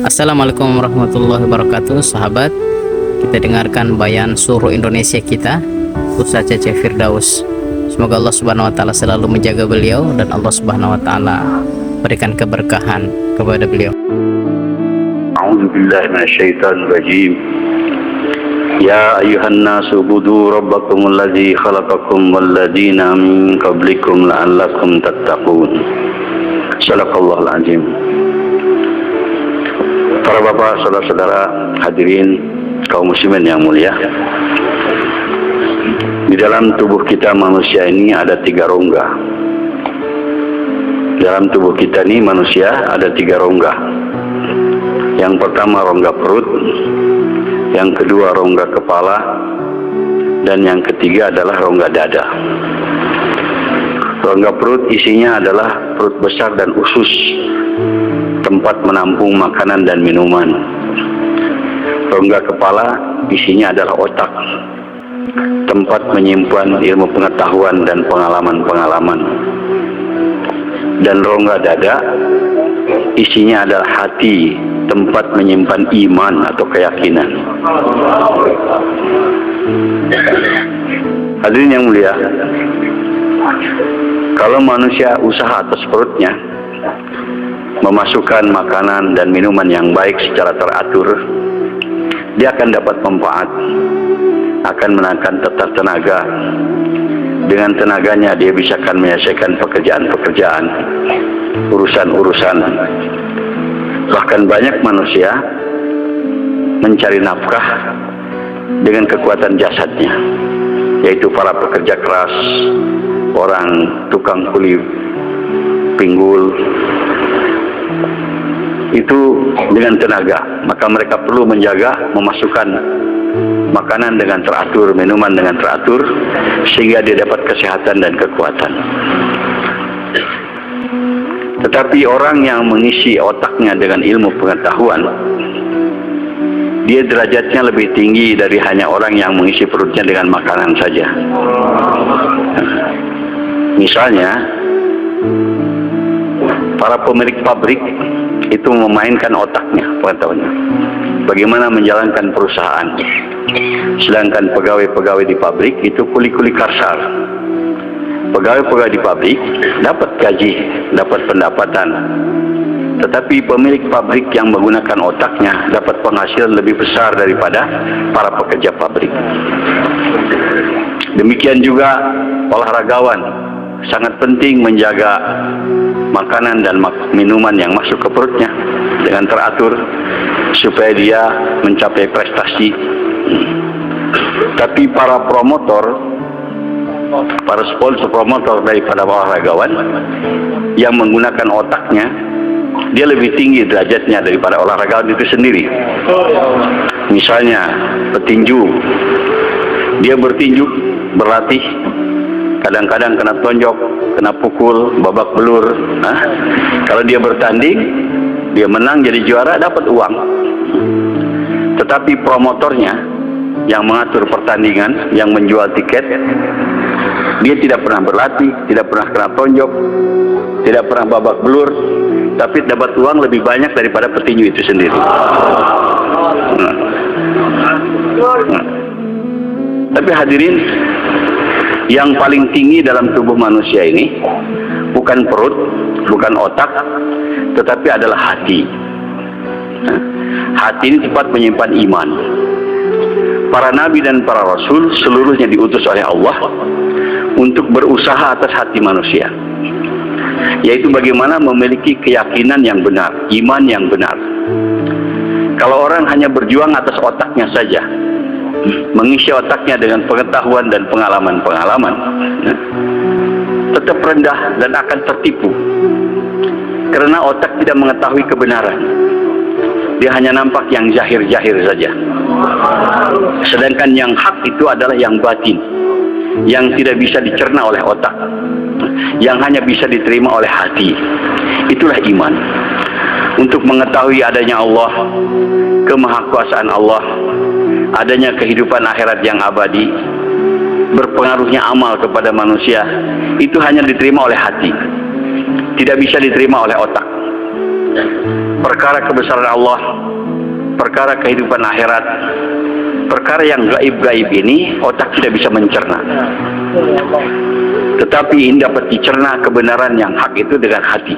Assalamualaikum warahmatullahi wabarakatuh, sahabat. Kita dengarkan bayan suruh Indonesia kita, Ustaz Cece Firdaus. Semoga Allah Subhanahu wa taala selalu menjaga beliau dan Allah Subhanahu wa taala berikan keberkahan kepada beliau. A'udzubillahi minasyaitonir rajim. Ya ayyuhan nasu budu rabbakumul ladzi khalaqakum wal ladzina min qablikum la'allakum tattaqun. Shadaqallahul azim. Para bapak, saudara-saudara, hadirin kaum muslimin yang mulia. Di dalam tubuh kita manusia ini ada 3 rongga. Dalam tubuh kita ini manusia ada 3 rongga. Yang pertama rongga perut, yang kedua rongga kepala, dan yang ketiga adalah rongga dada. Rongga perut isinya adalah perut besar dan usus, tempat menampung makanan dan minuman. Rongga kepala isinya adalah otak, tempat menyimpan ilmu pengetahuan dan pengalaman-pengalaman. Dan rongga dada isinya adalah hati, tempat menyimpan iman atau keyakinan. Hadirin yang mulia, kalau manusia usaha atas perutnya memasukkan makanan dan minuman yang baik secara teratur, dia akan dapat manfaat, akan menaikkan tenaga. Dengan tenaganya dia bisa akan menyelesaikan pekerjaan-pekerjaan, urusan-urusan. Bahkan banyak manusia mencari nafkah dengan kekuatan jasadnya, yaitu para pekerja keras, orang tukang kuli pinggul, itu dengan tenaga. Maka mereka perlu menjaga, memasukkan makanan dengan teratur, minuman dengan teratur, sehingga dia dapat kesehatan dan kekuatan. Tetapi orang yang mengisi otaknya dengan ilmu pengetahuan, dia derajatnya lebih tinggi dari hanya orang yang mengisi perutnya dengan makanan saja. Misalnya, para pemilik pabrik itu memainkan otaknya, pengetahuannya, bagaimana menjalankan perusahaan. Sedangkan pegawai-pegawai di pabrik itu kuli-kuli kasar. Pegawai-pegawai di pabrik dapat gaji, dapat pendapatan. Tetapi pemilik pabrik yang menggunakan otaknya dapat penghasilan lebih besar daripada para pekerja pabrik. Demikian juga olahragawan sangat penting menjaga makanan dan minuman yang masuk ke perutnya dengan teratur supaya dia mencapai prestasi. Tapi para promotor, para sponsor promotor daripada olahragawan yang menggunakan otaknya, dia lebih tinggi derajatnya daripada olahragawan itu sendiri. Misalnya petinju, dia bertinju, berlatih, kadang-kadang kena tonjok, kena pukul, babak belur. Kalau dia bertanding, dia menang jadi juara, dapat uang. Tetapi promotornya yang mengatur pertandingan, yang menjual tiket, dia tidak pernah berlatih, tidak pernah kena tonjok, tidak pernah babak belur, tapi dapat uang lebih banyak daripada petinju itu sendiri. Tapi hadirin, yang paling tinggi dalam tubuh manusia ini bukan perut, bukan otak, tetapi adalah hati. Hati ini tempat menyimpan iman. Para nabi dan para rasul seluruhnya diutus oleh Allah untuk berusaha atas hati manusia, yaitu bagaimana memiliki keyakinan yang benar, iman yang benar. Kalau orang hanya berjuang atas otaknya saja, mengisi otaknya dengan pengetahuan dan pengalaman-pengalaman, tetap rendah dan akan tertipu, karena otak tidak mengetahui kebenaran. Dia hanya nampak yang zahir-zahir saja. Sedangkan yang hak itu adalah yang batin, yang tidak bisa dicerna oleh otak, yang hanya bisa diterima oleh hati. Itulah iman. Untuk mengetahui adanya Allah, kemahakuasaan Allah, adanya kehidupan akhirat yang abadi, berpengaruhnya amal kepada manusia, itu hanya diterima oleh hati, tidak bisa diterima oleh otak. perkara kebesaran Allah, perkara kehidupan akhirat, perkara yang gaib-gaib ini otak tidak bisa mencerna. Tetapi ini dapat dicerna kebenaran yang hak itu dengan hati.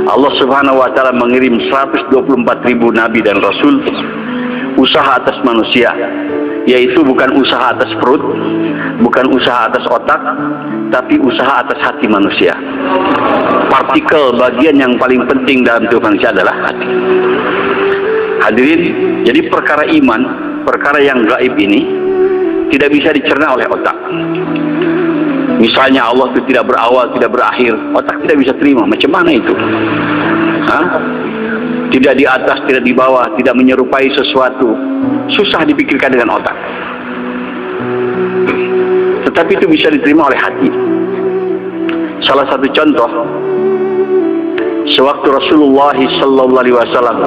Allah Subhanahu wa taala mengirim 124.000 nabi dan rasul, usaha atas manusia, yaitu bukan usaha atas perut, bukan usaha atas otak, tapi usaha atas hati manusia. Partikel bagian yang paling penting dalam tubuh manusia adalah hati. Hadirin, jadi perkara iman, perkara yang gaib ini tidak bisa dicerna oleh otak. Misalnya Allah itu tidak berawal, tidak berakhir, otak tidak bisa terima. Macam mana itu? Hah? Tidak di atas, tidak di bawah, tidak menyerupai sesuatu. Susah dipikirkan dengan otak. Tetapi itu bisa diterima oleh hati. Salah satu contoh, sewaktu Rasulullah SAW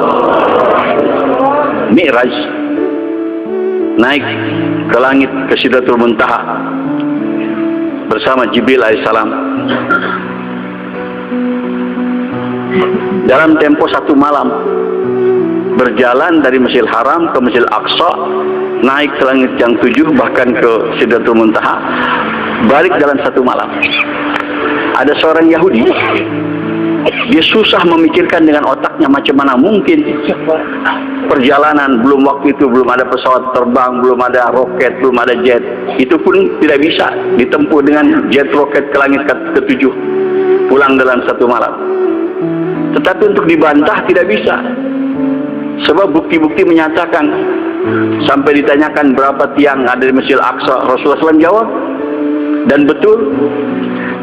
Mi'raj, naik ke langit ke Sidratul Muntaha bersama Jibril alaihissalam, dalam tempo 1 malam berjalan dari Masjidil Haram ke Masjidil Aqsa, naik ke langit yang 7, bahkan ke Sidratul Muntaha, balik dalam 1 malam. Ada seorang Yahudi, dia susah memikirkan dengan otaknya macam mana mungkin perjalanan, belum waktu itu belum ada pesawat terbang, belum ada roket, belum ada jet, itu pun tidak bisa ditempuh dengan jet roket ke langit ke-7, pulang dalam 1 malam. Tetapi untuk dibantah tidak bisa, sebab bukti-bukti menyatakan. Sampai ditanyakan berapa tiang ada di Masjidil Aqsa, Rasulullah SAW jawab, dan betul.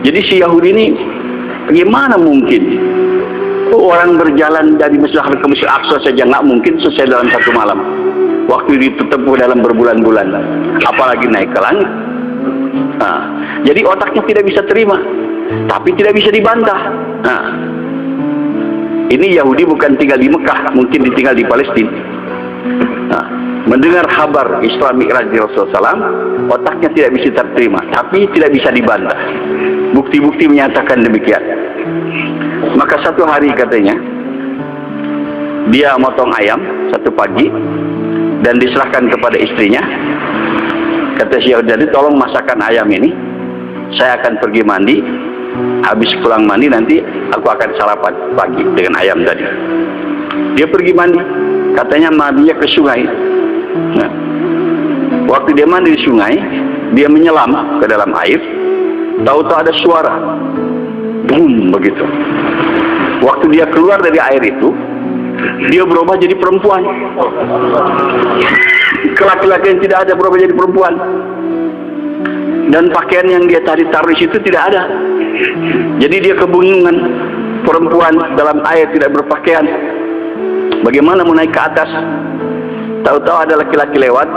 Jadi si Yahudi ini, bagaimana mungkin orang berjalan dari Masjidil Haram ke Masjidil Aqsa saja nggak mungkin selesai dalam 1 malam. Waktu ditempuh dalam berbulan-bulan, apalagi naik ke langit. Nah, jadi otaknya tidak bisa terima, tapi tidak bisa dibantah. Nah, ini Yahudi bukan tinggal di Mekah, mungkin ditinggal di Palestina. Nah, mendengar kabar Isra Mi'raj Rasulullah SAW, otaknya tidak bisa terima, tapi tidak bisa dibantah. Bukti-bukti menyatakan demikian. Maka satu hari katanya, dia motong ayam satu pagi dan diserahkan kepada istrinya. Kata si Yahudi, tolong masakan ayam ini, saya akan pergi mandi. Habis pulang mandi nanti aku akan sarapan pagi dengan ayam tadi. Dia pergi mandi, katanya mandinya ke sungai. Nah, waktu dia mandi di sungai, dia menyelam ke dalam air, tahu-tahu ada suara, boom, begitu. Waktu dia keluar dari air itu, dia berubah jadi perempuan. Laki-laki yang tidak ada berubah jadi perempuan. Dan pakaian yang dia tadi taruh di situ tidak ada. Jadi dia kebingungan, perempuan dalam air tidak berpakaian, bagaimana mau naik ke atas? Tahu-tahu ada laki-laki lewat,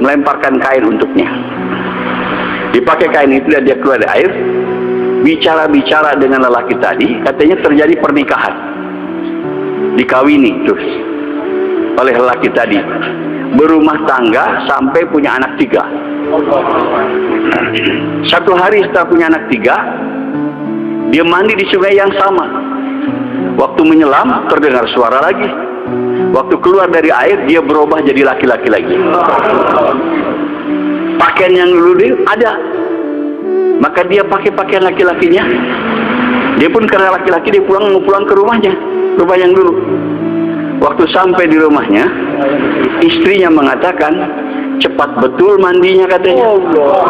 melemparkan kain untuknya. Dipakai kain itu dan dia keluar dari air, bicara-bicara dengan lelaki tadi, katanya terjadi pernikahan, dikawini terus oleh lelaki tadi, berumah tangga sampai punya anak 3. Satu hari setelah punya anak 3, dia mandi di sungai yang sama. Waktu menyelam terdengar suara lagi. Waktu keluar dari air dia berubah jadi laki-laki lagi. Pakaian yang dulu dia ada, maka dia pakai pakaian laki-lakinya. Dia pun karena laki-laki dia pulang ke rumahnya, rumah yang dulu. Waktu sampai di rumahnya, istrinya mengatakan, cepat betul mandinya katanya.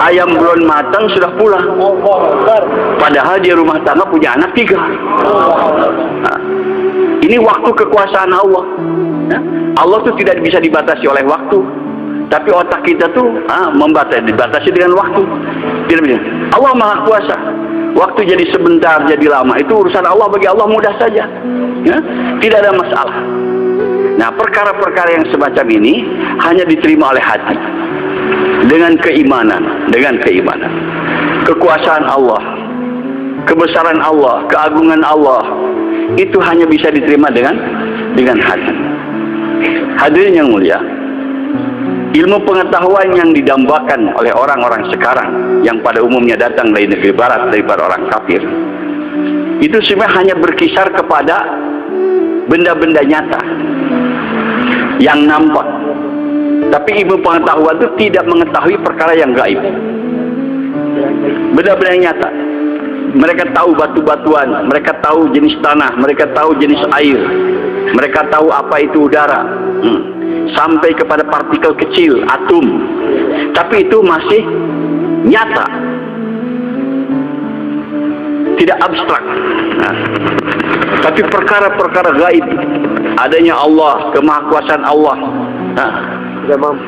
Ayam belum matang sudah pulang. Padahal dia rumah tangga punya anak 3. Nah, ini waktu kekuasaan Allah. Allah tuh tidak bisa dibatasi oleh waktu, tapi otak kita tuh dibatasi dengan waktu. Allah Maha Kuasa. Waktu jadi sebentar, jadi lama, itu urusan Allah. Bagi Allah mudah saja, ya? Tidak ada masalah. Nah, perkara-perkara yang semacam ini hanya diterima oleh hati dengan keimanan, kekuasaan Allah, kebesaran Allah, keagungan Allah, itu hanya bisa diterima dengan hati. Hadirin yang mulia, ilmu pengetahuan yang didambakan oleh orang-orang sekarang yang pada umumnya datang dari negeri barat, daripada orang kafir, itu sebenarnya hanya berkisar kepada benda-benda nyata yang nampak. Tapi ilmu pengetahuan itu tidak mengetahui perkara yang gaib. Benda-benda yang nyata. Mereka tahu batu-batuan, mereka tahu jenis tanah, mereka tahu jenis air, mereka tahu apa itu udara, sampai kepada partikel kecil, atom. Tapi itu masih nyata, tidak abstrak. Tapi perkara-perkara gaib, adanya Allah, kemahakuasaan Allah,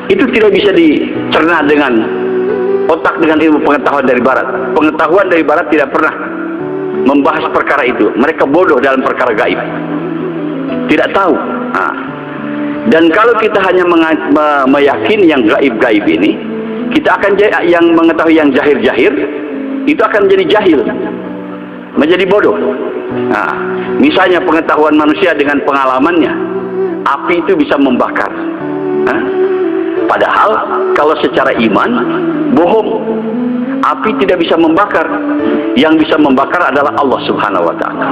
itu tidak bisa dicerna dengan otak, dengan ilmu pengetahuan dari barat. Pengetahuan dari barat tidak pernah membahas perkara itu. Mereka bodoh dalam perkara gaib, tidak tahu. Dan kalau kita hanya meyakini yang gaib-gaib ini, kita akan yang mengetahui yang jahir-jahir, itu akan menjadi jahil, menjadi bodoh. Misalnya pengetahuan manusia dengan pengalamannya, api itu bisa membakar. Padahal kalau secara iman, bohong. Api tidak bisa membakar. Yang bisa membakar adalah Allah Subhanahu wa Ta'ala.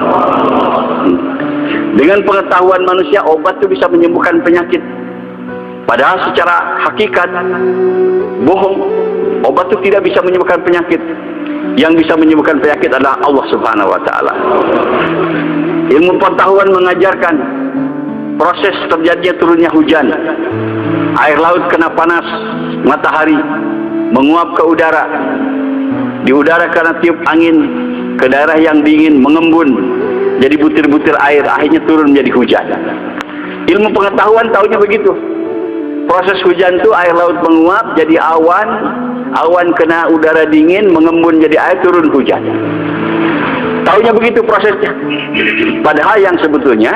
Dengan pengetahuan manusia, obat itu bisa menyembuhkan penyakit. Padahal secara hakikat, bohong. Obat itu tidak bisa menyembuhkan penyakit. Yang bisa menyembuhkan penyakit adalah Allah Subhanahu wa Ta'ala. Ilmu pengetahuan mengajarkan proses terjadinya turunnya hujan. Air laut kena panas matahari, menguap ke udara. Di udara karena tiup angin ke daerah yang dingin, mengembun jadi butir-butir air, akhirnya turun menjadi hujan. Ilmu pengetahuan tahunya begitu. Proses hujan itu air laut menguap jadi awan, awan kena udara dingin, mengembun jadi air, turun hujan. Tahunya begitu prosesnya. Padahal yang sebetulnya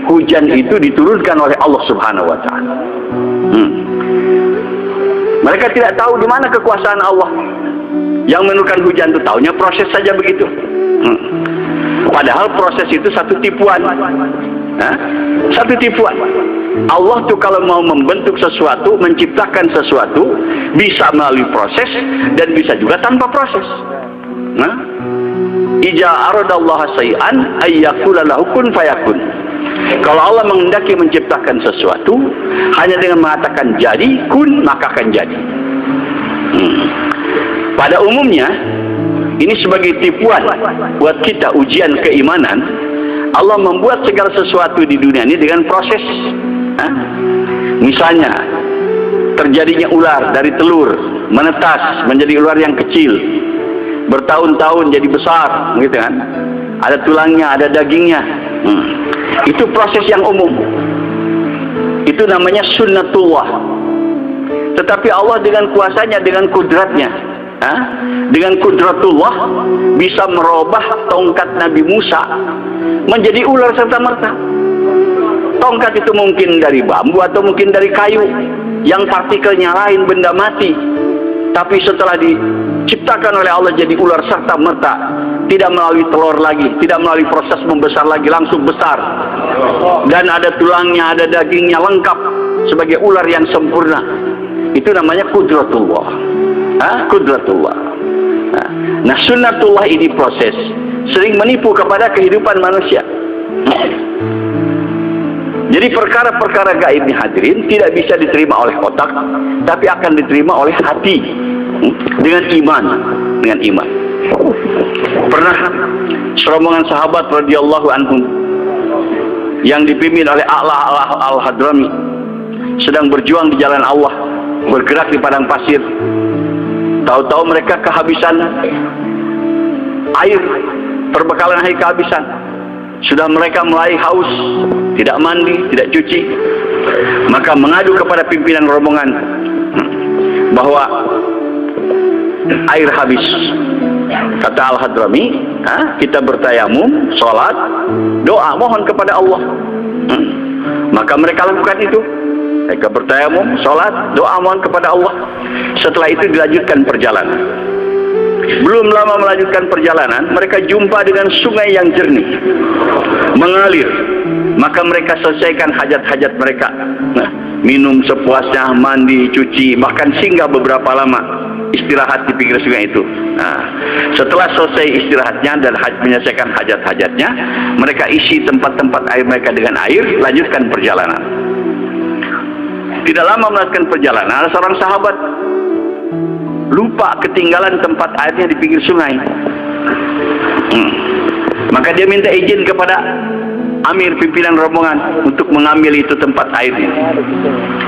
hujan itu diturunkan oleh Allah Subhanahu wa Ta'ala. Mereka tidak tahu di mana kekuasaan Allah yang menurunkan hujan itu. Tahunya proses saja begitu. Padahal proses itu satu tipuan. Satu tipuan. Allah tuh kalau mau membentuk sesuatu, menciptakan sesuatu, bisa melalui proses dan bisa juga tanpa proses. Ija aradallahu syai'an ayyakula lahu kun fayakun. Kalau Allah menghendaki menciptakan sesuatu, hanya dengan mengatakan jadi, kun, maka akan jadi. Pada umumnya, ini sebagai tipuan buat kita, ujian keimanan. Allah membuat segala sesuatu di dunia ini dengan proses. Misalnya, terjadinya ular dari telur, menetas menjadi ular yang kecil, bertahun-tahun jadi besar, gitu kan? Ada tulangnya, ada dagingnya. Itu proses yang umum. Itu namanya sunnatullah. Tetapi Allah dengan kuasanya, dengan kudratnya, dengan kudratullah bisa merubah tongkat Nabi Musa menjadi ular serta-merta. Tongkat itu mungkin dari bambu atau mungkin dari kayu yang partikelnya lain, benda mati. Tapi setelah diciptakan oleh Allah jadi ular serta-merta, tidak melalui telur lagi, tidak melalui proses membesar lagi, langsung besar. Dan ada tulangnya, ada dagingnya, lengkap sebagai ular yang sempurna. Itu namanya kudratullah. Kudratullah. Nah, sunnatullah ini proses sering menipu kepada kehidupan manusia. Jadi perkara-perkara gaib ini hadirin tidak bisa diterima oleh otak, tapi akan diterima oleh hati dengan iman, dengan iman. Pernah serombongan sahabat radhiyallahu anhum yang dipimpin oleh A'la al-Hadrami sedang berjuang di jalan Allah, bergerak di padang pasir. Tahu-tahu mereka kehabisan air, perbekalan air kehabisan. Sudah mereka mulai haus, tidak mandi, tidak cuci. Maka mengadu kepada pimpinan rombongan bahwa air habis. Kata Al-Hadrami, kita bertayamum, sholat, doa, mohon kepada Allah. Maka mereka lakukan itu. Mereka bertayamum, sholat, doa, mohon kepada Allah. Setelah itu dilanjutkan perjalanan. Belum lama melanjutkan perjalanan, mereka jumpa dengan sungai yang jernih, mengalir. Maka mereka selesaikan hajat-hajat mereka. minum sepuasnya, mandi, cuci, bahkan singgah beberapa lama istirahat di pinggir sungai itu. Nah, setelah selesai istirahatnya dan menyelesaikan hajat-hajatnya, mereka isi tempat-tempat air mereka dengan air, lanjutkan perjalanan. Tidak lama melanjutkan perjalanan, ada seorang sahabat lupa ketinggalan tempat airnya di pinggir sungai. Maka dia minta izin kepada amir pimpinan rombongan untuk mengambil itu tempat airnya.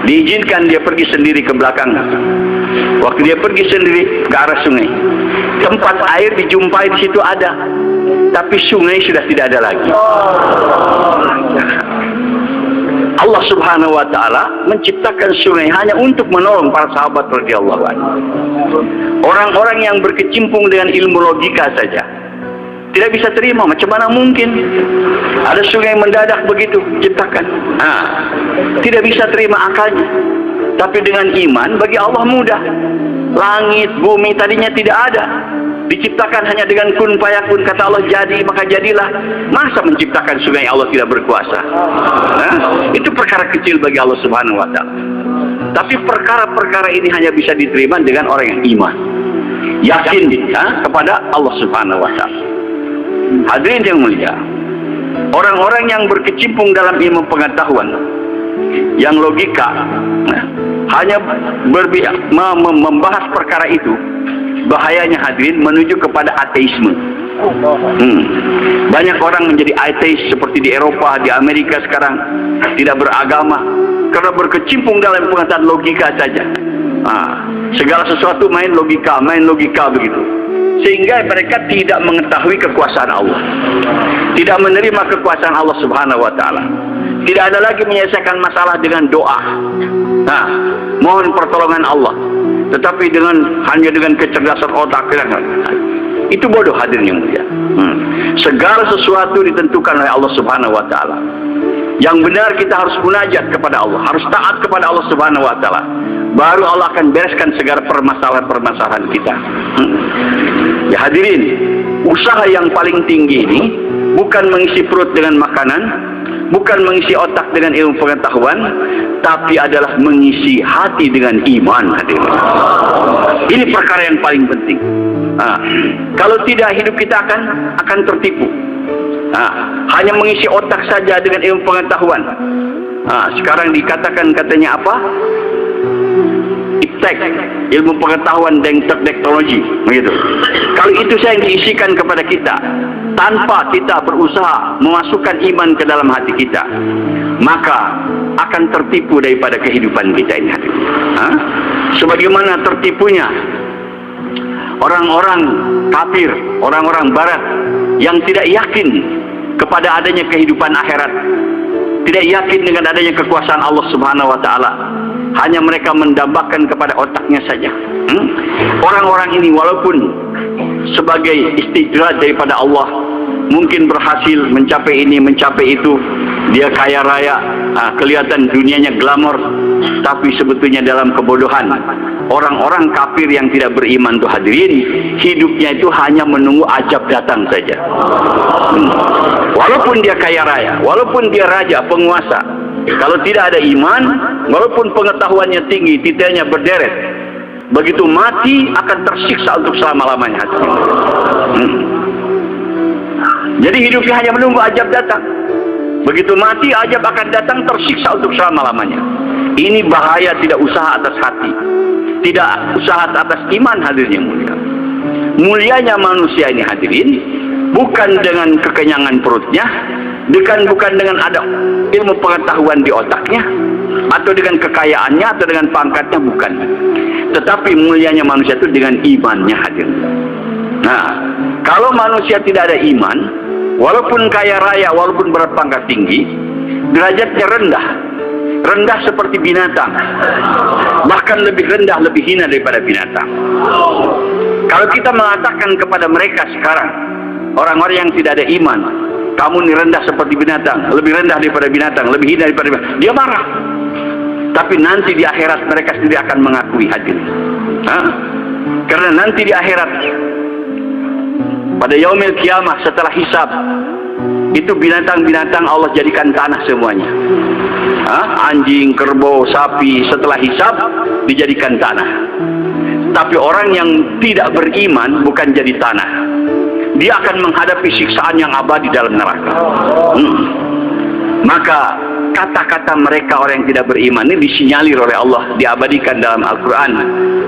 Diizinkan, dia pergi sendiri ke belakang. Waktu dia pergi sendiri ke arah sungai, tempat air dijumpai di situ ada, tapi sungai sudah tidak ada lagi. Allah Subhanahu wa taala menciptakan sungai hanya untuk menolong para sahabat radhiyallahu anhu. Orang-orang yang berkecimpung dengan ilmu logika saja tidak bisa terima, macam mana mungkin ada sungai mendadak begitu diciptakan. Tidak bisa terima akalnya. Tapi dengan iman bagi Allah mudah. Langit, bumi tadinya tidak ada, diciptakan hanya dengan kun fayakun, kata Allah jadi maka jadilah. Masa menciptakan sungai Allah tidak berkuasa? Itu perkara kecil bagi Allah Subhanahu wa taala. Tapi perkara-perkara ini hanya bisa diterima dengan orang yang iman, yakin kepada Allah Subhanahu wa taala. Hadirin yang mulia, orang-orang yang berkecimpung dalam ilmu pengetahuan yang logika hanya membahas perkara itu, bahayanya hadirin menuju kepada ateisme. Banyak orang menjadi ateis seperti di Eropa, di Amerika sekarang, tidak beragama karena berkecimpung dalam pengetahuan logika saja. Segala sesuatu main logika begitu, sehingga mereka tidak mengetahui kekuasaan Allah, tidak menerima kekuasaan Allah Subhanahu wa taala. Tidak ada lagi menyelesaikan masalah dengan doa, mohon pertolongan Allah, tetapi hanya dengan kecerdasan otak. Itu bodoh hadirin yang mulia. Segala sesuatu ditentukan oleh Allah Subhanahu wa taala. Yang benar kita harus munajat kepada Allah, harus taat kepada Allah Subhanahu wa taala. Baru Allah akan bereskan segala permasalahan kita. Ya hadirin, usaha yang paling tinggi ini bukan mengisi perut dengan makanan, bukan mengisi otak dengan ilmu pengetahuan, tapi adalah mengisi hati dengan iman, hadirin. Ini perkara yang paling penting. Kalau tidak, hidup kita akan tertipu. Hanya mengisi otak saja dengan ilmu pengetahuan. Sekarang dikatakan katanya apa? Iptek, ilmu pengetahuan dan teknologi, begitu. Kalau itu saya diisikan kepada kita tanpa kita berusaha memasukkan iman ke dalam hati kita, maka akan tertipu daripada kehidupan kita ini. Sebagaimana tertipunya orang-orang kafir, orang-orang barat yang tidak yakin kepada adanya kehidupan akhirat, tidak yakin dengan adanya kekuasaan Allah Subhanahu wa taala. Hanya mereka mendambakan kepada otaknya saja. Orang-orang ini walaupun sebagai istidraj daripada Allah, mungkin berhasil mencapai ini, mencapai itu, dia kaya raya, kelihatan dunianya glamor, tapi sebetulnya dalam kebodohan. Orang-orang kafir yang tidak beriman tuh hadirin, hidupnya itu hanya menunggu ajab datang saja. Walaupun dia kaya raya, walaupun dia raja, penguasa, kalau tidak ada iman, walaupun pengetahuannya tinggi, titelnya berderet, begitu mati akan tersiksa untuk selama-lamanya. Jadi hidupnya hanya menunggu ajab datang. Begitu mati, ajab akan datang, tersiksa untuk selama-lamanya. Ini bahaya tidak usaha atas hati, tidak usaha atas iman, hadirin yang mulia. Mulianya manusia ini hadirin bukan dengan kekenyangan perutnya, bukan dengan ada ilmu pengetahuan di otaknya, atau dengan kekayaannya, atau dengan pangkatnya, bukan. Tetapi mulianya manusia itu dengan imannya, hadirin. Kalau manusia tidak ada iman, walaupun kaya raya, walaupun berpangkat tinggi, derajatnya rendah seperti binatang, bahkan lebih rendah, lebih hina daripada binatang. Kalau kita mengatakan kepada mereka sekarang, orang-orang yang tidak ada iman, kamu ini rendah seperti binatang, lebih rendah daripada binatang, lebih hina daripada binatang, dia marah. Tapi nanti di akhirat mereka sendiri akan mengakui, hadirin. Karena nanti di akhirat, pada yaumil kiamah, setelah hisab, itu binatang-binatang Allah jadikan tanah semuanya. Anjing, kerbau, sapi setelah hisab dijadikan tanah. Tapi orang yang tidak beriman bukan jadi tanah, dia akan menghadapi siksaan yang abadi dalam neraka. Maka kata-kata mereka orang yang tidak beriman ini disinyalir oleh Allah, diabadikan dalam Al-Quran.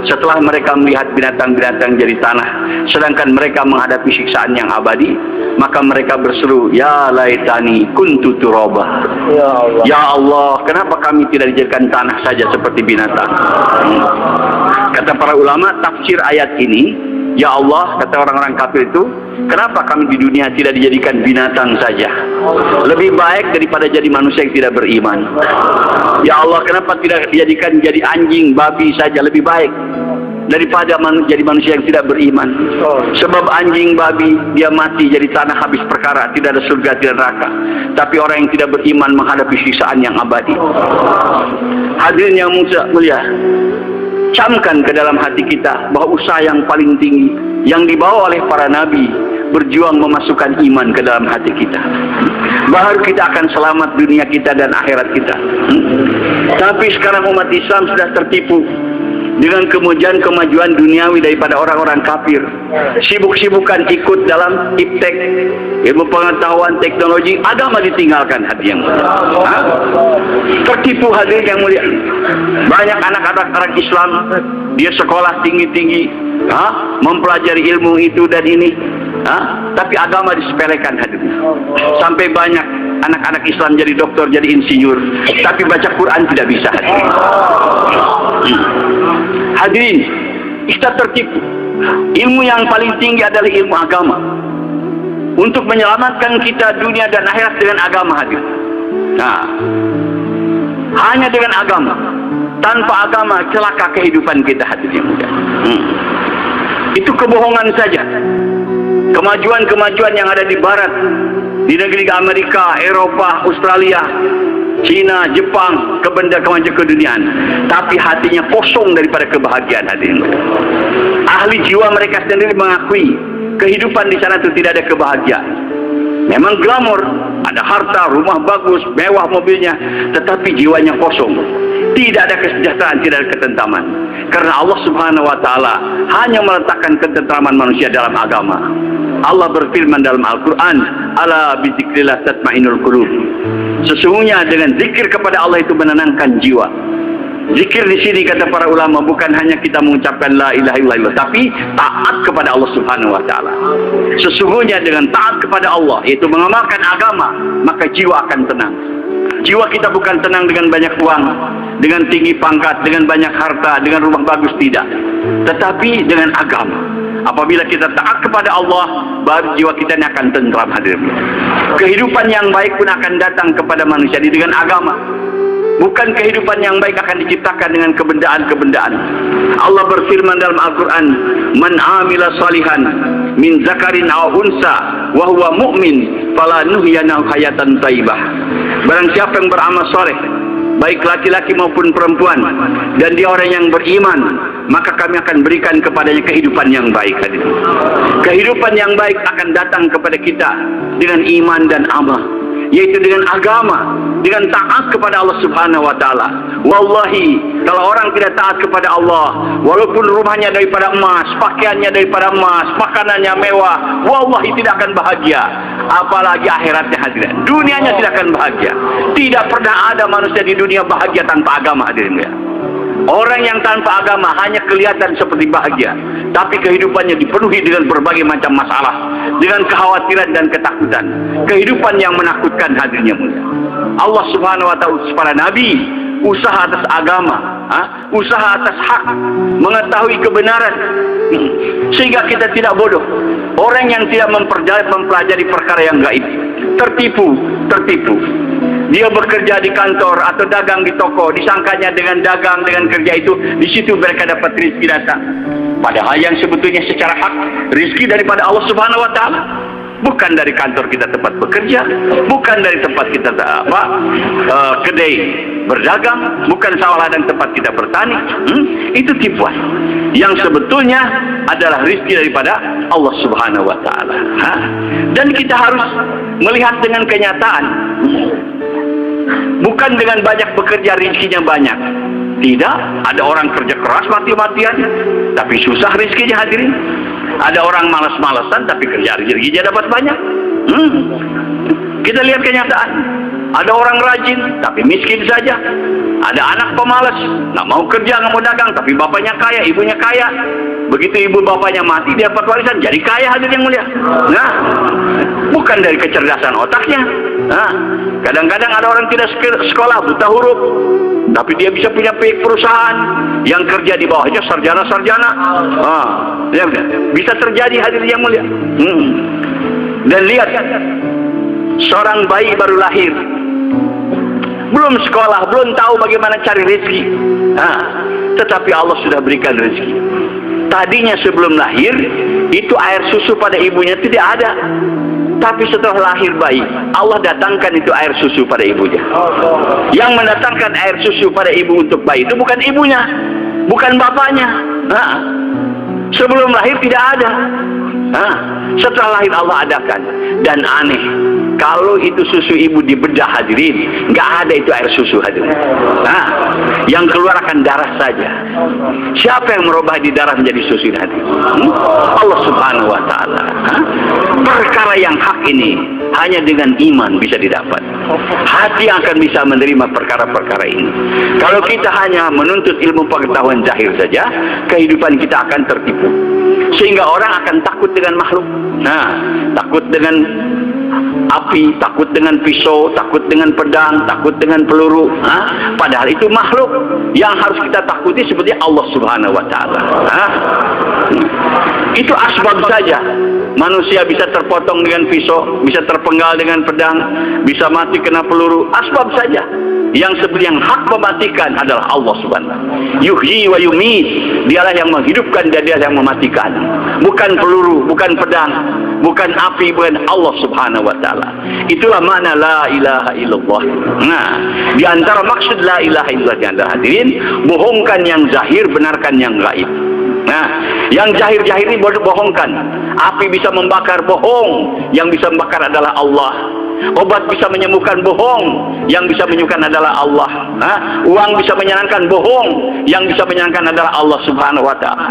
Setelah mereka melihat binatang-binatang jadi tanah, sedangkan mereka menghadapi siksaan yang abadi, maka mereka berseru, ya laitani kuntu turaba. Ya Allah, kenapa kami tidak dijadikan tanah saja seperti binatang? Kata para ulama tafsir ayat ini, ya Allah, kata orang-orang kafir itu, kenapa kami di dunia tidak dijadikan binatang saja? Lebih baik daripada jadi manusia yang tidak beriman. Ya Allah, kenapa tidak dijadikan jadi anjing, babi saja? Lebih baik daripada jadi manusia yang tidak beriman. Sebab anjing, babi, dia mati jadi tanah habis perkara, tidak ada surga, tidak neraka. Tapi orang yang tidak beriman menghadapi siksaan yang abadi. Hadirin yang mulia, camkan ke dalam hati kita bahwa usaha yang paling tinggi yang dibawa oleh para nabi berjuang memasukkan iman ke dalam hati kita, baru kita akan selamat dunia kita dan akhirat kita. Tapi sekarang umat Islam sudah tertipu dengan kemajuan duniawi daripada orang-orang kafir. Sibuk-sibukan ikut dalam iptek, ilmu pengetahuan, teknologi, agama ditinggalkan. Hadirin yang mulia, tertipu hadirin yang mulia. Banyak anak-anak orang Islam dia sekolah tinggi-tinggi, mempelajari ilmu itu dan ini, tapi agama disepelekan hadirin. Sampai banyak anak-anak Islam jadi dokter, jadi insinyur, tapi baca Quran tidak bisa hadirin. Hadirin, kita tertipu. Ilmu yang paling tinggi adalah ilmu agama. Untuk menyelamatkan kita dunia dan akhirat dengan agama hadirin. Hanya dengan agama. Tanpa agama celaka kehidupan kita hadirin. Itu kebohongan saja. Kemajuan-kemajuan yang ada di barat, di negeri Amerika, Eropa, Australia, Cina, Jepang, kemajuan keduniaan, tapi hatinya kosong daripada kebahagiaan hadirin. Ahli jiwa mereka sendiri mengakui kehidupan di sana itu tidak ada kebahagiaan. Memang glamor, ada harta, rumah bagus, mewah mobilnya, tetapi jiwanya kosong. Tidak ada kesejahteraan, tidak ada ketentraman. Karena Allah Subhanahu wa taala hanya meletakkan ketentraman manusia dalam agama. Allah berfirman dalam Al-Quran, ala bizikrillah tatmainul qulub. Sesungguhnya dengan zikir kepada Allah itu menenangkan jiwa. Zikir di sini kata para ulama bukan hanya kita mengucapkan la ilaha illallah, tapi taat kepada Allah Subhanahu wa taala. Sesungguhnya dengan taat kepada Allah, yaitu mengamalkan agama, maka jiwa akan tenang. Jiwa kita bukan tenang dengan banyak uang, dengan tinggi pangkat, dengan banyak harta, dengan rumah bagus, tidak. Tetapi dengan agama. Apabila kita taat kepada Allah, baru jiwa kita ini akan tentram hadirin. Kehidupan yang baik pun akan datang kepada manusia dengan agama. Bukan kehidupan yang baik akan diciptakan dengan kebendaan-kebendaan. Allah berfirman dalam Al-Quran, man amila salihan min zakarin aw unsa wa huwa mu'min fala nuhyanahu hayatan thayyibah. Barang siapa yang beramal soleh, baik laki-laki maupun perempuan, dan dia orang yang beriman, maka kami akan berikan kepadanya kehidupan yang baik. Kehidupan yang baik akan datang kepada kita dengan iman dan amal, yaitu dengan agama, dengan taat kepada Allah Subhanahu wa taala. Wallahi, kalau orang tidak taat kepada Allah, walaupun rumahnya daripada emas, pakaiannya daripada emas, makanannya mewah, wallahi tidak akan bahagia. Apalagi akhiratnya hadirin. Dunianya tidak akan bahagia. Tidak pernah ada manusia di dunia bahagia tanpa agama hadirin ya. Orang yang tanpa agama hanya kelihatan seperti bahagia, tapi kehidupannya dipenuhi dengan berbagai macam masalah, dengan kekhawatiran dan ketakutan. Kehidupan yang menakutkan hadirnya mulia. Allah Subhanahu wa taala para nabi usaha atas agama, usaha atas hak, mengetahui kebenaran, sehingga kita tidak bodoh. Orang yang tidak mempelajari perkara yang gaib, tertipu. Dia bekerja di kantor atau dagang di toko, disangkanya dengan dagang, dengan kerja itu, di situ mereka dapat rezeki datang. Padahal yang sebetulnya secara hak, rezeki daripada Allah Subhanahu wa taala. Bukan dari kantor kita tempat bekerja, bukan dari tempat kita kedai berdagang, bukan sawah ladang tempat kita bertani. Itu tipuan. Yang sebetulnya adalah rezeki daripada Allah Subhanahu wa taala. Dan kita harus melihat dengan kenyataan Bukan dengan banyak bekerja rezekinya banyak. Tidak, ada orang kerja keras mati-matian tapi susah rezekinya hadirin. Ada orang malas-malasan tapi kerja rezekinya dapat banyak. Kita lihat kenyataan. Ada orang rajin tapi miskin saja. Ada anak pemalas, nggak mau kerja, nggak mau dagang, tapi bapaknya kaya, ibunya kaya. Begitu ibu bapaknya mati, dia dapat warisan, jadi kaya hadirin yang mulia. Nah, bukan dari kecerdasan otaknya. Nah, kadang-kadang ada orang tidak sekolah, buta huruf, tapi dia bisa punya perusahaan yang kerja di bawahnya sarjana-sarjana. Ya, bisa terjadi hadirin yang mulia. Dan lihat, seorang bayi baru lahir, belum sekolah, belum tahu bagaimana cari rezeki. Tetapi Allah sudah berikan rezeki. Tadinya sebelum lahir, itu air susu pada ibunya tidak ada. Tapi setelah lahir bayi, Allah datangkan itu air susu pada ibunya. Yang mendatangkan air susu pada ibu untuk bayi itu bukan ibunya, bukan bapaknya. Sebelum lahir tidak ada. Setelah lahir Allah adakan. Dan aneh, kalau itu susu ibu dibedah hadirin, nggak ada itu air susu hadirin. Yang keluar akan darah saja. Siapa yang merubah di darah menjadi susu hadirin? Allah Subhanahu Wa Taala. Perkara yang hak ini hanya dengan iman bisa didapat. Hati akan bisa menerima perkara-perkara ini. Kalau kita hanya menuntut ilmu pengetahuan zahir saja, kehidupan kita akan tertipu. Sehingga orang akan takut dengan makhluk. Takut dengan api, takut dengan pisau, takut dengan pedang, takut dengan peluru. Padahal itu makhluk. Yang harus kita takuti seperti Allah Subhanahu Wa Taala. Itu asbab saja. Manusia bisa terpotong dengan pisau, bisa terpenggal dengan pedang, bisa mati kena peluru. Asbab saja. Yang seperti yang hak mematikan adalah Allah Subhanahu. Yuhyi wa yumit. Dialah yang menghidupkan dan dia yang mematikan. Bukan peluru, bukan pedang, bukan api, bukan Allah Subhanahu Wa Taala. Itulah makna la ilaha illallah. Di antara maksud la ilaha illallah adalah hadirin, bohongkan yang zahir, benarkan yang gaib. Yang zahir-zahir ini bohongkan. Api bisa membakar, bohong. Yang bisa membakar adalah Allah. Obat bisa menyembuhkan, bohong. Yang bisa menyembuhkan adalah Allah. Uang bisa menyenangkan, bohong. Yang bisa menyenangkan adalah Allah Subhanahu Wa Taala.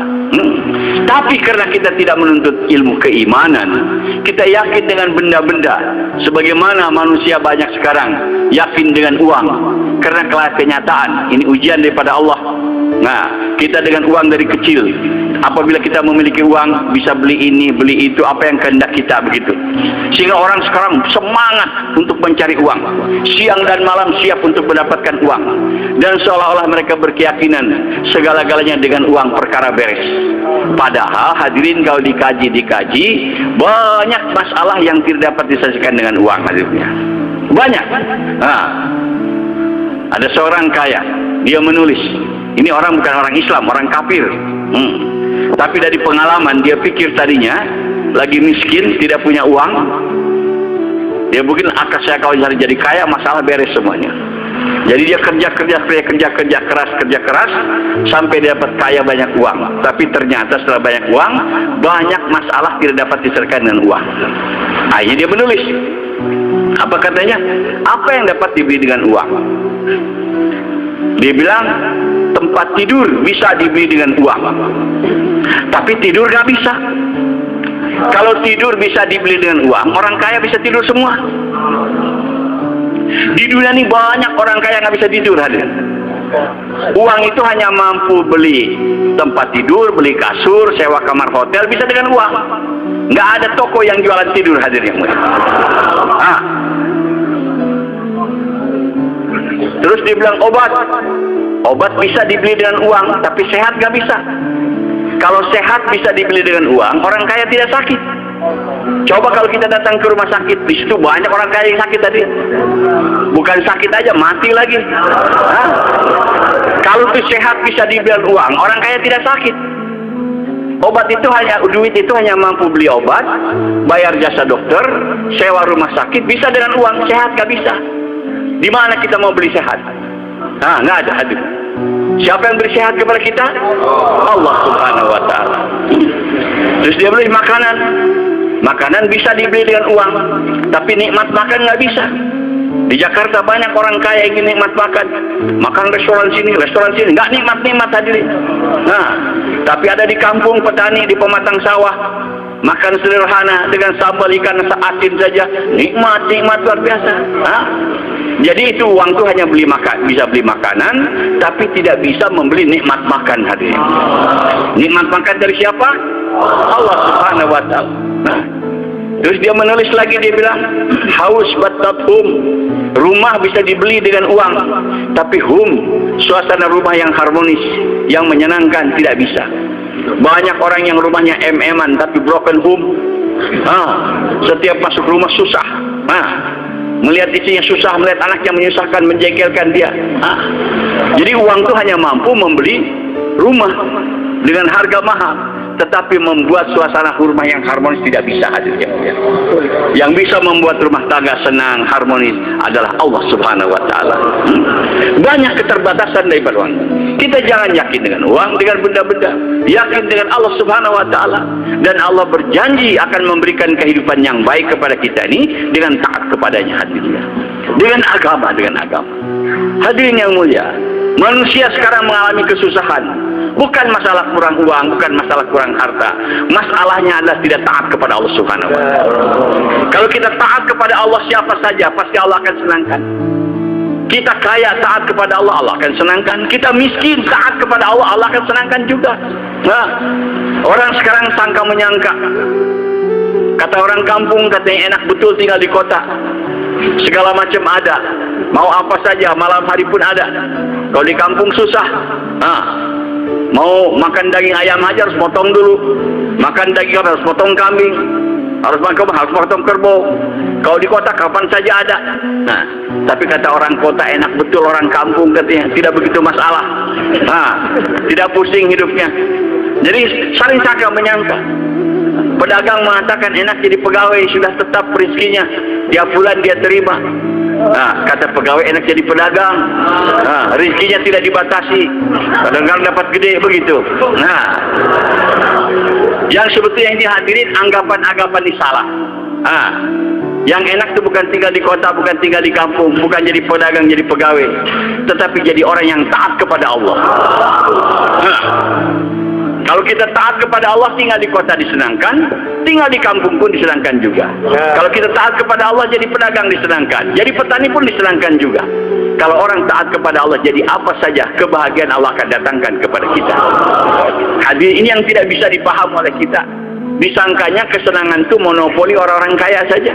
Tapi karena kita tidak menuntut ilmu keimanan, kita yakin dengan benda-benda. Sebagaimana manusia banyak sekarang yakin dengan uang. Karena kenyataan ini ujian daripada Allah. Kita dengan uang dari kecil, apabila kita memiliki uang bisa beli ini, beli itu, apa yang kehendak kita begitu. Sehingga orang sekarang semangat untuk mencari uang, siang dan malam siap untuk mendapatkan uang, dan seolah-olah mereka berkeyakinan segala-galanya dengan uang perkara beres. Padahal hadirin kalau dikaji banyak masalah yang tidak dapat diselesaikan dengan uang hadirnya. Banyak. Ada seorang kaya, dia menulis. Ini orang bukan orang Islam, orang kafir. Tapi dari pengalaman dia pikir tadinya lagi miskin, tidak punya uang. Dia mungkin saya kalau jadi kaya masalah beres semuanya. Jadi dia kerja keras sampai dia dapat kaya banyak uang. Tapi ternyata setelah banyak uang, banyak masalah tidak dapat diselesaikan dengan uang. Akhirnya dia menulis. Apa katanya? Apa yang dapat dibeli dengan uang? Dia bilang tempat tidur bisa dibeli dengan uang, tapi tidur gak bisa. Kalau tidur bisa dibeli dengan uang, orang kaya bisa tidur semua. Di dunia ini banyak orang kaya gak bisa tidur hadirin. Uang itu hanya mampu beli tempat tidur, beli kasur, sewa kamar hotel, bisa dengan uang. Gak ada toko yang jualan tidur hadirin yang mulia. Terus dia bilang obat bisa dibeli dengan uang, tapi sehat gak bisa. Kalau sehat bisa dibeli dengan uang, orang kaya tidak sakit. Coba kalau kita datang ke rumah sakit, di situ banyak orang kaya yang sakit tadi. Bukan sakit aja, mati lagi. Kalau itu sehat bisa dibeli dengan uang, orang kaya tidak sakit. Duit itu hanya mampu beli obat, bayar jasa dokter, sewa rumah sakit, bisa dengan uang. Sehat gak bisa. Di mana kita mau beli sehat? Nggak ada hadir. Siapa yang beri sehat kepada kita? Allah Subhanahu Wa Taala. Terus dia beli makanan. Makanan bisa dibeli dengan uang, tapi nikmat makan nggak bisa. Di Jakarta banyak orang kaya ingin nikmat makan restoran sini, nggak nikmat hadirin. Nah, tapi ada di kampung petani di pematang sawah, makan sederhana dengan sambal ikan asin saja, nikmat luar biasa. Nah, jadi itu uang itu hanya bisa beli makanan, tapi tidak bisa membeli nikmat makan hadirin. Nikmat makan dari siapa? Allah Subhanahu wa Ta'ala. Nah, terus dia menulis lagi, dia bilang, haus batathum, rumah bisa dibeli dengan uang, tapi suasana rumah yang harmonis, yang menyenangkan tidak bisa. Banyak orang yang rumahnya MM-an tapi broken home. Setiap masuk rumah susah. Melihat isinya susah, melihat anaknya menyusahkan, menjengkelkan dia. Jadi uang itu hanya mampu membeli rumah dengan harga mahal, tetapi membuat suasana rumah yang harmonis tidak bisa hadirnya. Yang bisa membuat rumah tangga senang, harmonis adalah Allah Subhanahu wa Ta'ala. Banyak keterbatasan daripada uang. Kita jangan yakin dengan uang, dengan benda-benda. Yakin dengan Allah Subhanahu wa Ta'ala. Dan Allah berjanji akan memberikan kehidupan yang baik kepada kita ini dengan taat kepadanya hadirin. Dengan agama. Hadirin yang mulia, manusia sekarang mengalami kesusahan. Bukan masalah kurang uang, bukan masalah kurang harta. Masalahnya adalah tidak taat kepada Allah Subhanahu wa Ta'ala. Kalau kita taat kepada Allah siapa saja, pasti Allah akan senangkan. Kita kaya taat kepada Allah, Allah akan senangkan. Kita miskin taat kepada Allah, Allah akan senangkan juga. Nah, orang sekarang sangka menyangka. Kata orang kampung, katanya enak betul tinggal di kota. Segala macam ada. Mau apa saja, malam hari pun ada. Kalau di kampung susah. Mau makan daging ayam aja harus potong dulu. Makan daging harus potong kambing. Harus potong kerbau. Kalau di kota kapan saja ada. Nah, tapi kata orang kota enak betul, orang kampung katanya tidak begitu masalah. Tidak pusing hidupnya. Jadi saling sangka menyangka. Pedagang mengatakan enak jadi pegawai, sudah tetap rezekinya. Tiap bulan dia terima. Kata pegawai enak jadi pedagang. Rezekinya tidak dibatasi. Kadang-kadang dapat gede begitu. Nah, yang sebetulnya ini hadirin anggapan-anggapan ini salah. Yang enak itu bukan tinggal di kota, bukan tinggal di kampung, bukan jadi pedagang, jadi pegawai, tetapi jadi orang yang taat kepada Allah. Kalau kita taat kepada Allah, tinggal di kota disenangkan, tinggal di kampung pun disenangkan juga. Kalau kita taat kepada Allah, jadi pedagang disenangkan, jadi petani pun disenangkan juga. Kalau orang taat kepada Allah, jadi apa saja kebahagiaan Allah akan datangkan kepada kita. Hadir ini yang tidak bisa dipaham oleh kita. Disangkanya kesenangan itu monopoli orang-orang kaya saja.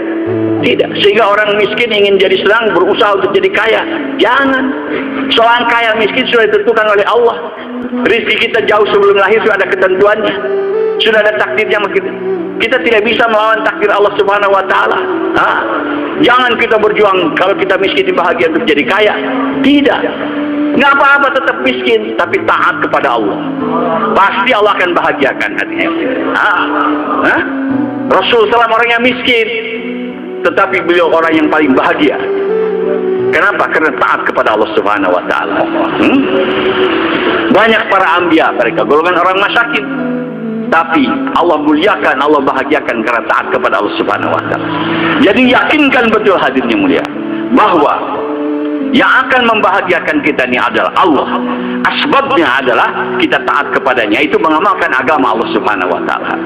Tidak. Sehingga orang miskin ingin jadi senang, berusaha untuk jadi kaya. Jangan. Soal kaya miskin sudah ditentukan oleh Allah. Rezeki kita jauh sebelum lahir sudah ada ketentuannya. Sudah ada takdirnya. Kita tidak bisa melawan takdir Allah Subhanahu wa Ta'ala. Jangan kita berjuang kalau kita miskin bahagia untuk jadi kaya. Tidak. Nggak apa-apa tetap miskin, tapi taat kepada Allah. Pasti Allah akan bahagiakan hatinya. Rasul SAW orang yang miskin, tetapi beliau orang yang paling bahagia. Kenapa? Karena taat kepada Allah Subhanahu wa Ta'ala. Banyak para anbiya, mereka golongan orang masakin, tapi Allah muliakan, Allah bahagiakan karena taat kepada Allah Subhanahu wa Ta'ala. Jadi yakinkan betul hadirnya mulia bahwa yang akan membahagiakan kita ini adalah Allah. Asbabnya adalah kita taat kepadanya, itu mengamalkan agama Allah Subhanahu wa Ta'ala.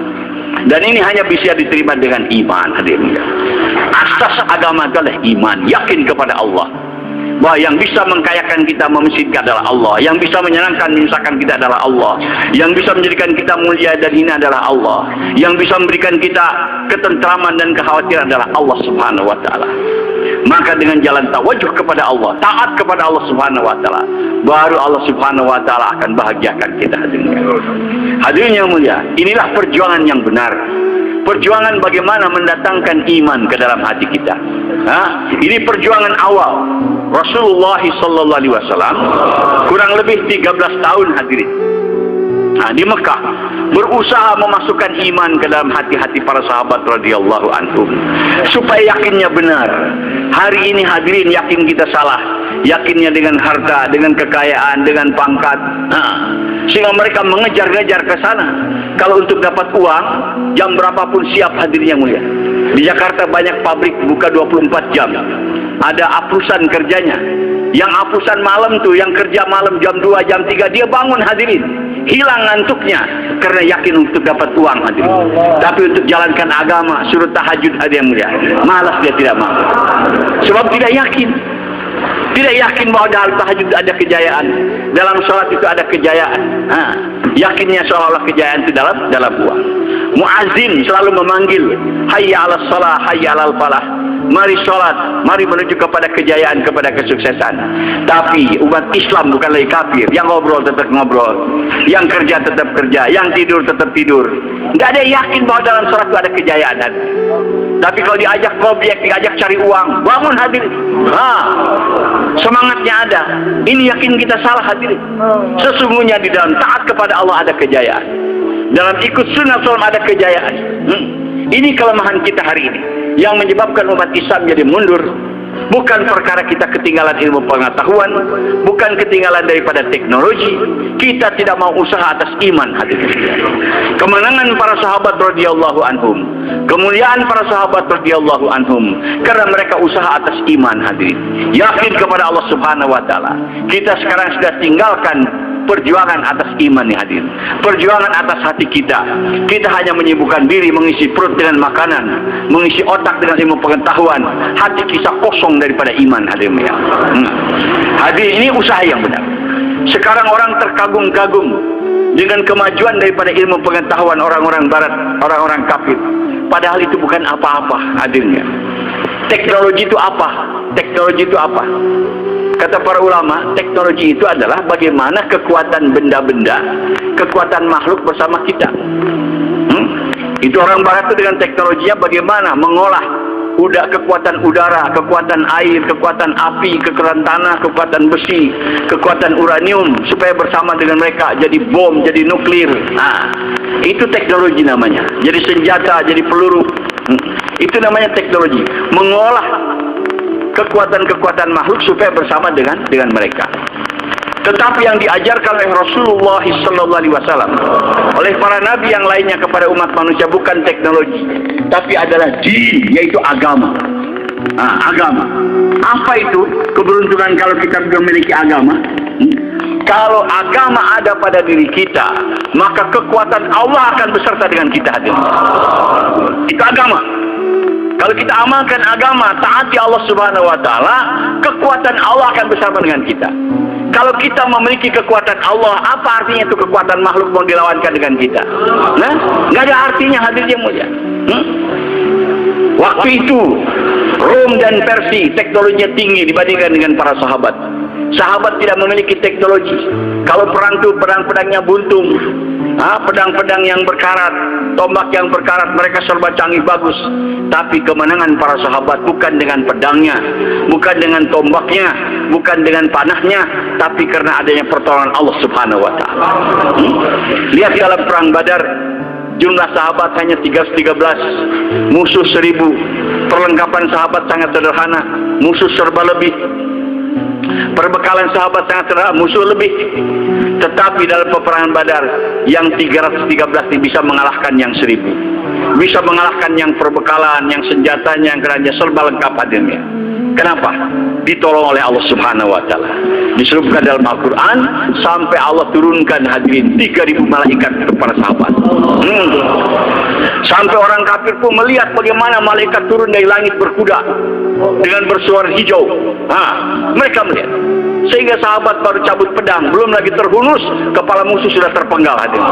Dan ini hanya bisa diterima dengan iman hadirin. Asas agama adalah iman, yakin kepada Allah. Bahwa yang bisa mengkayakan kita, memiskinkan adalah Allah. Yang bisa menyenangkan, menyusahkan kita adalah Allah. Yang bisa menjadikan kita mulia dan hina adalah Allah. Yang bisa memberikan kita ketentraman dan kekhawatiran adalah Allah Subhanahu wa Ta'ala. Maka dengan jalan tawajuh kepada Allah, taat kepada Allah Subhanahu wa Ta'ala, baru Allah Subhanahu wa Ta'ala akan bahagiakan kita hadirin. Hadirin yang mulia, inilah perjuangan yang benar. Perjuangan bagaimana mendatangkan iman ke dalam hati kita. Ini perjuangan awal. Rasulullah sallallahu alaihi wasallam kurang lebih 13 tahun hadirin. Di Mekah berusaha memasukkan iman ke dalam hati-hati para sahabat radhiyallahu anhum supaya yakinnya benar. Hari ini hadirin yakin kita salah. Yakinnya dengan harta, dengan kekayaan, dengan pangkat. Sehingga mereka mengejar-ngejar ke sana. Kalau untuk dapat uang, jam berapapun siap hadirnya mulia. Di Jakarta banyak pabrik buka 24 jam. ada aprusan kerjanya. Yang aprusan malam tuh, yang kerja malam jam 2, jam 3, dia bangun hadirin. Hilang ngantuknya karena yakin untuk dapat uang hadirin. Tapi untuk jalankan agama, suruh tahajud ada yang mulia, malas, dia tidak mau. Sebab tidak yakin. Tidak yakin bahwa dalam tahajud ada kejayaan, dalam sholat itu ada kejayaan. Yakinnya seolah-olah kejayaan itu dalam uang. Muazzin selalu memanggil, hayya 'alas shalah, hayya 'alal falah. Mari sholat, mari menuju kepada kejayaan, kepada kesuksesan. Tapi umat Islam bukan lagi kafir. Yang ngobrol tetap ngobrol, yang kerja tetap kerja, yang tidur tetap tidur. Tidak ada yang yakin bahwa dalam sholat itu ada kejayaan. Tapi kalau diajak objek, diajak cari uang, bangun hadirin. Semangatnya ada. Ini yakin kita salah hadirin. Sesungguhnya di dalam taat kepada Allah ada kejayaan. Dalam ikut sunnah Rasul ada kejayaan. Ini kelemahan kita hari ini yang menyebabkan umat Islam jadi mundur. Bukan perkara kita ketinggalan ilmu pengetahuan, bukan ketinggalan daripada teknologi. Kita tidak mau usaha atas iman hadirin. Kemenangan para sahabat radhiyallahu anhum, kemuliaan para sahabat radhiyallahu anhum karena mereka usaha atas iman hadirin. Yakin kepada Allah Subhanahu wa taala. Kita sekarang sudah tinggalkan perjuangan atas iman nih hadirin. Perjuangan atas hati kita. Kita hanya menyibukkan diri mengisi perut dengan makanan, mengisi otak dengan ilmu pengetahuan. Hati kita kosong daripada iman hadirin. Hadirin, ini usaha yang benar. Sekarang orang terkagum-kagum dengan kemajuan daripada ilmu pengetahuan orang-orang barat, orang-orang kafir. Padahal itu bukan apa-apa hadirnya. Teknologi itu apa? Teknologi itu apa? Kata para ulama, teknologi itu adalah bagaimana kekuatan benda-benda, kekuatan makhluk bersama kita. Itu orang barat itu dengan teknologinya bagaimana mengolah kekuatan udara, kekuatan air, kekuatan api, kekuatan tanah, kekuatan besi, kekuatan uranium supaya bersama dengan mereka jadi bom, jadi nuklir. Itu teknologi namanya. Jadi senjata, jadi peluru. Itu namanya teknologi. Mengolah kekuatan-kekuatan makhluk supaya bersama dengan mereka. Tetapi yang diajarkan oleh Rasulullah SAW, oleh para nabi yang lainnya kepada umat manusia bukan teknologi, tapi adalah din, yaitu agama. Agama. Apa itu keberuntungan kalau kita memiliki agama? Kalau agama ada pada diri kita, maka kekuatan Allah akan beserta dengan kita hadirin. Itu agama. Kalau kita amalkan agama, taati Allah Subhanahu wa taala, kekuatan Allah akan bersama dengan kita. Kalau kita memiliki kekuatan Allah, apa artinya itu kekuatan makhluk mau dilawankan dengan kita? Nggak ada artinya hadirin yang mulia. Waktu itu Rom dan Persia teknologinya tinggi dibandingkan dengan para sahabat. Sahabat tidak memiliki teknologi. Kalau perang itu pedang-pedangnya buntung, pedang-pedang yang berkarat, tombak yang berkarat, mereka serba canggih bagus. Tapi kemenangan para sahabat bukan dengan pedangnya, bukan dengan tombaknya, bukan dengan panahnya, tapi karena adanya pertolongan Allah Subhanahu wa taala. Lihat dalam perang Badar, jumlah sahabat hanya 313, musuh 1000. Perlengkapan sahabat sangat sederhana, musuh serba lebih. Perbekalan sahabat sangat sederhana, musuh lebih. Tetapi dalam peperangan Badar, yang 313 ini bisa mengalahkan yang 1000. Bisa mengalahkan yang perbekalan, yang senjatanya, yang kerajaan serba lengkap hadirnya. Kenapa? Ditolong oleh Allah Subhanahu wa taala. Disebutkan dalam Al-Quran sampai Allah turunkan hadirin 3000 malaikat kepada sahabat. Sampai orang kafir pun melihat bagaimana malaikat turun dari langit berkuda dengan bersuara hijau. Mereka melihat. Sehingga sahabat baru cabut pedang, belum lagi terhunus, kepala musuh sudah terpenggal hadirin.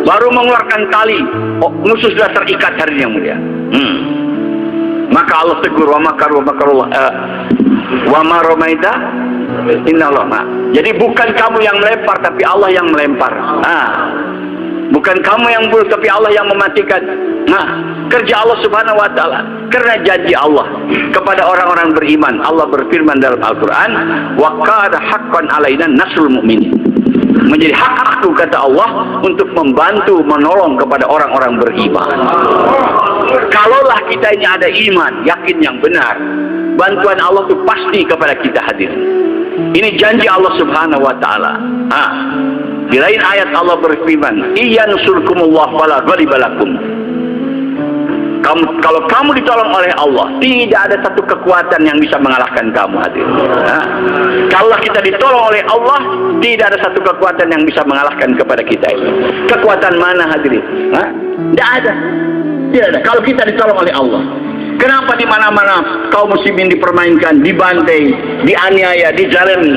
Baru mengeluarkan tali, musuh sudah terikat hadirin yang mulia. Maka Allah tegur, wa makarullah, wa ma ramaita innallah. Jadi bukan kamu yang melempar, tapi Allah yang melempar. Bukan kamu yang bunuh, tapi Allah yang mematikan. Kerja Allah Subhanahu wa taala. Karena janji Allah kepada orang-orang beriman, Allah berfirman dalam Al-Quran, wa qad haqqan alaina nasrul mu'minin. Menjadi hak aku, kata Allah, untuk membantu menolong kepada orang-orang beriman. Kalaulah kita ini ada iman, yakin yang benar, bantuan Allah itu pasti kepada kita hadirin. Ini janji Allah Subhanahu wa taala. Di lain ayat Allah berfirman, "Iyansurkumullah fala ghalibalakum." Kalau kamu ditolong oleh Allah, tidak ada satu kekuatan yang bisa mengalahkan kamu, hadirin. Kalau kita ditolong oleh Allah, tidak ada satu kekuatan yang bisa mengalahkan kepada kita ini. Kekuatan mana, hadirin? Tidak ada. Tidak ada. Kalau kita ditolong oleh Allah. Kenapa di mana-mana kaum muslimin dipermainkan, dibantai, dianiaya, dijalani?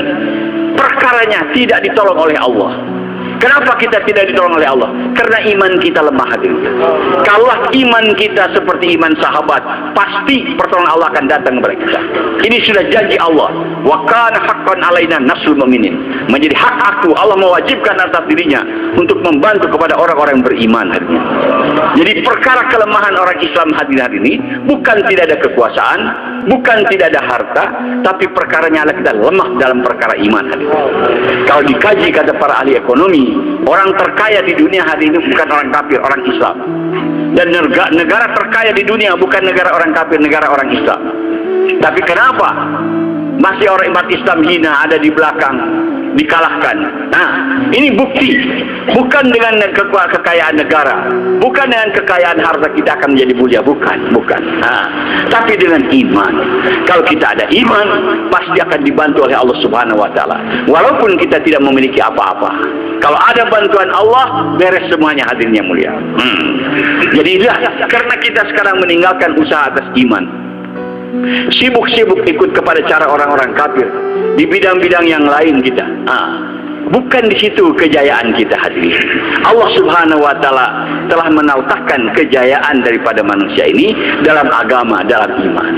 Perkaranya tidak ditolong oleh Allah. Kenapa kita tidak ditolong oleh Allah? Karena iman kita lemah, hadirin. Kalau iman kita seperti iman sahabat, pasti pertolongan Allah akan datang kepada kita. Ini sudah janji Allah. Wa kana haqqan alaina nasrul mu'minin. Menjadi hak aku, Allah mewajibkan atas dirinya untuk membantu kepada orang-orang yang beriman, hadirin. Jadi perkara kelemahan orang Islam hadirin hari ini bukan tidak ada kekuasaan, bukan tidak ada harta, tapi perkaranya adalah kita lemah dalam perkara iman, hadirin. Kalau dikaji kata para ahli ekonomi, orang terkaya di dunia hari ini bukan orang kafir, orang Islam. Dan negara terkaya di dunia bukan negara orang kafir, negara orang Islam. Tapi kenapa masih orang umat Islam hina, ada di belakang, dikalahkan? Nah, ini bukti. Bukan dengan kekayaan negara, bukan dengan kekayaan harta kita akan menjadi mulia, bukan. Tapi dengan iman. Kalau kita ada iman, pasti akan dibantu oleh Allah Subhanahu wa taala. Walaupun kita tidak memiliki apa-apa. Kalau ada bantuan Allah, beres semuanya, hadirin yang mulia. Jadi karena kita sekarang meninggalkan usaha atas iman, sibuk-sibuk ikut kepada cara orang-orang kafir di bidang-bidang yang lain kita. Bukan di situ kejayaan kita, hadirin. Allah Subhanahu wa taala telah menautahkan kejayaan daripada manusia ini dalam agama, dalam iman.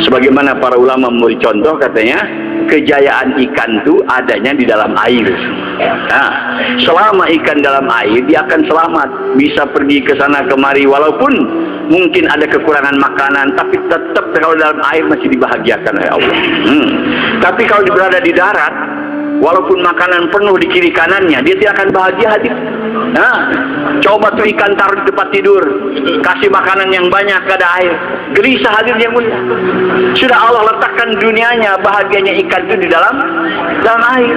Sebagaimana para ulama memberi contoh, katanya kejayaan ikan itu adanya di dalam air. Selama ikan dalam air, dia akan selamat, bisa pergi ke sana kemari, walaupun mungkin ada kekurangan makanan, tapi tetap kalau dalam air masih dibahagiakan oleh Allah. Tapi kalau berada di darat, walaupun makanan penuh di kiri kanannya, dia tidak akan bahagia, hadir. Coba tuh ikan taruh di tempat tidur, kasih makanan yang banyak, gak ada air, gelisah, hadir yang mulia. Sudah Allah letakkan dunianya, bahagianya ikan itu di dalam air.